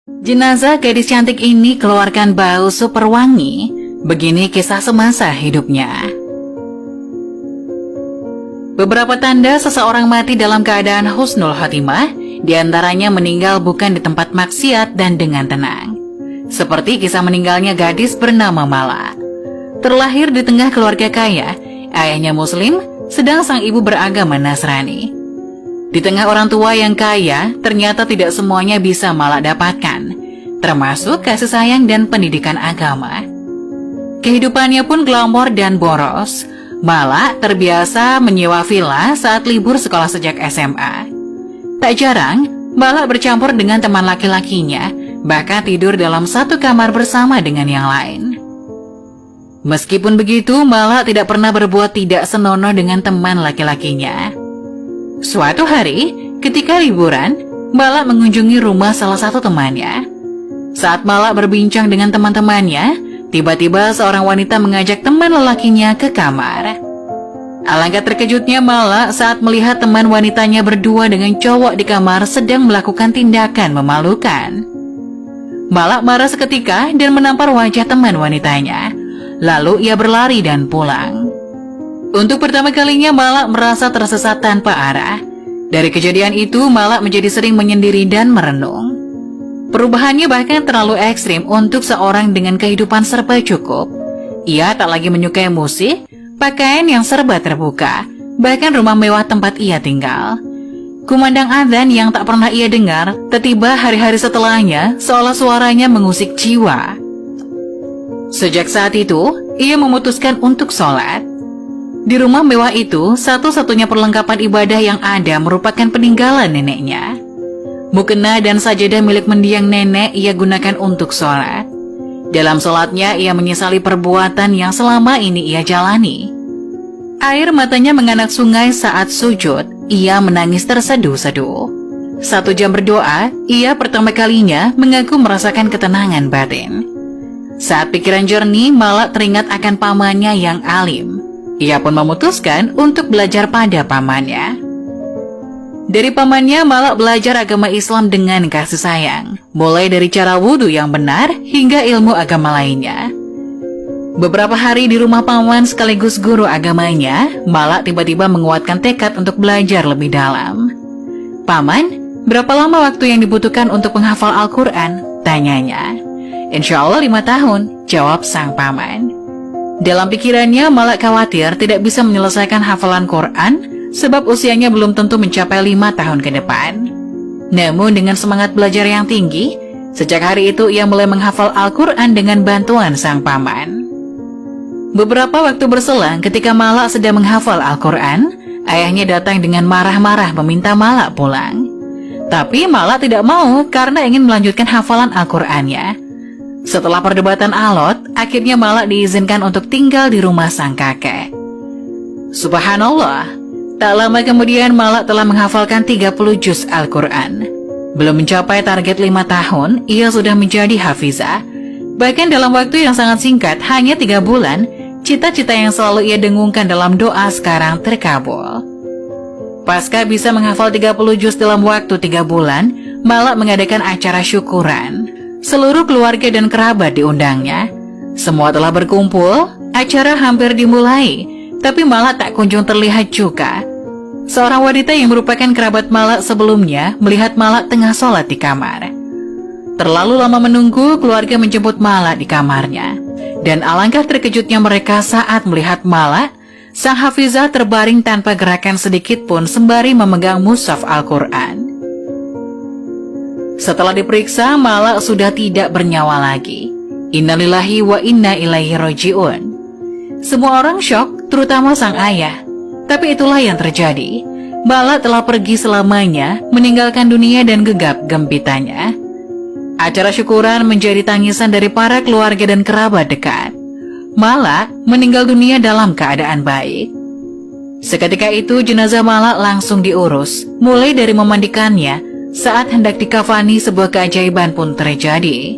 Jenazah gadis cantik ini keluarkan bau super wangi. Begini kisah semasa hidupnya. Beberapa tanda seseorang mati dalam keadaan husnul khotimah, diantaranya meninggal bukan di tempat maksiat dan dengan tenang. Seperti kisah meninggalnya gadis bernama Mala. Terlahir di tengah keluarga kaya, ayahnya muslim, sedang sang ibu beragama Nasrani. Di tengah orang tua yang kaya, ternyata tidak semuanya bisa Mala dapatkan, termasuk kasih sayang dan pendidikan agama. Kehidupannya pun glamor dan boros. Mala terbiasa menyewa villa saat libur sekolah sejak SMA. Tak jarang, Mala bercampur dengan teman laki-lakinya, bahkan tidur dalam satu kamar bersama dengan yang lain. Meskipun begitu, Mala tidak pernah berbuat tidak senonoh dengan teman laki-lakinya. Suatu hari, ketika liburan, Mala mengunjungi rumah salah satu temannya. Saat Mala berbincang dengan teman-temannya, tiba-tiba seorang wanita mengajak teman lelakinya ke kamar. Alangkah terkejutnya Mala saat melihat teman wanitanya berdua dengan cowok di kamar sedang melakukan tindakan memalukan. Mala marah seketika dan menampar wajah teman wanitanya. Lalu ia berlari dan pulang. Untuk pertama kalinya Mala merasa tersesat tanpa arah. Dari kejadian itu Mala menjadi sering menyendiri dan merenung. Perubahannya bahkan terlalu ekstrim untuk seorang dengan kehidupan serba cukup. Ia tak lagi menyukai musik, pakaian yang serba terbuka, bahkan rumah mewah tempat ia tinggal. Kumandang adzan yang tak pernah ia dengar, tiba-tiba hari-hari setelahnya seolah suaranya mengusik jiwa. Sejak saat itu, ia memutuskan untuk sholat. Di rumah mewah itu, satu-satunya perlengkapan ibadah yang ada merupakan peninggalan neneknya. Mukena dan sajadah milik mendiang nenek ia gunakan untuk sholat. Dalam sholatnya ia menyesali perbuatan yang selama ini ia jalani. Air matanya menganak sungai saat sujud, ia menangis terseduh-seduh. 1 jam berdoa, ia pertama kalinya mengaku merasakan ketenangan batin. Saat pikiran jernih, Mala teringat akan pamannya yang alim. Ia pun memutuskan untuk belajar pada pamannya. Dari pamannya, Mala belajar agama Islam dengan kasih sayang, mulai dari cara wudhu yang benar hingga ilmu agama lainnya. Beberapa hari di rumah paman sekaligus guru agamanya, Mala tiba-tiba menguatkan tekad untuk belajar lebih dalam. "Paman, berapa lama waktu yang dibutuhkan untuk menghafal Al-Quran?" tanyanya. "Insya Allah 5 tahun, jawab sang paman. Dalam pikirannya, Mala khawatir tidak bisa menyelesaikan hafalan Quran, sebab usianya belum tentu mencapai 5 tahun ke depan. Namun dengan semangat belajar yang tinggi, sejak hari itu ia mulai menghafal Al-Quran dengan bantuan sang paman. Beberapa waktu berselang ketika Mala sedang menghafal Al-Quran, ayahnya datang dengan marah-marah meminta Mala pulang. Tapi Mala tidak mau karena ingin melanjutkan hafalan Al-Qurannya. Setelah perdebatan alot, akhirnya Mala diizinkan untuk tinggal di rumah sang kakek. Subhanallah, tak lama kemudian Mala telah menghafalkan 30 juz Al-Quran. Belum mencapai target 5 tahun, ia sudah menjadi hafizah. Bahkan dalam waktu yang sangat singkat, hanya 3 bulan, cita-cita yang selalu ia dengungkan dalam doa sekarang terkabul. Pasca bisa menghafal 30 juz dalam waktu 3 bulan, Mala mengadakan acara syukuran. Seluruh keluarga dan kerabat diundangnya. Semua telah berkumpul, acara hampir dimulai, tapi Mala tak kunjung terlihat juga. Seorang wanita yang merupakan kerabat Mala sebelumnya melihat Mala tengah sholat di kamar. Terlalu lama menunggu, keluarga menjemput Mala di kamarnya. Dan alangkah terkejutnya mereka saat melihat Mala, sang hafizah terbaring tanpa gerakan sedikit pun sembari memegang mushaf Al-Quran. Setelah diperiksa, Mala sudah tidak bernyawa lagi. Innalillahi wa inna ilaihi roji'un. Semua orang syok, terutama sang ayah. Tapi itulah yang terjadi. Mala telah pergi selamanya, meninggalkan dunia dan gegap gempitanya. Acara syukuran menjadi tangisan dari para keluarga dan kerabat dekat. Mala meninggal dunia dalam keadaan baik. Seketika itu jenazah Mala langsung diurus, mulai dari memandikannya. Saat hendak dikafani, sebuah keajaiban pun terjadi.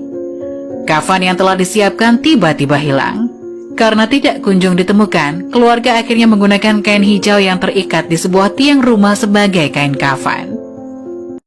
Kafan yang telah disiapkan tiba-tiba hilang. Karena tidak kunjung ditemukan, keluarga akhirnya menggunakan kain hijau yang terikat di sebuah tiang rumah sebagai kain kafan.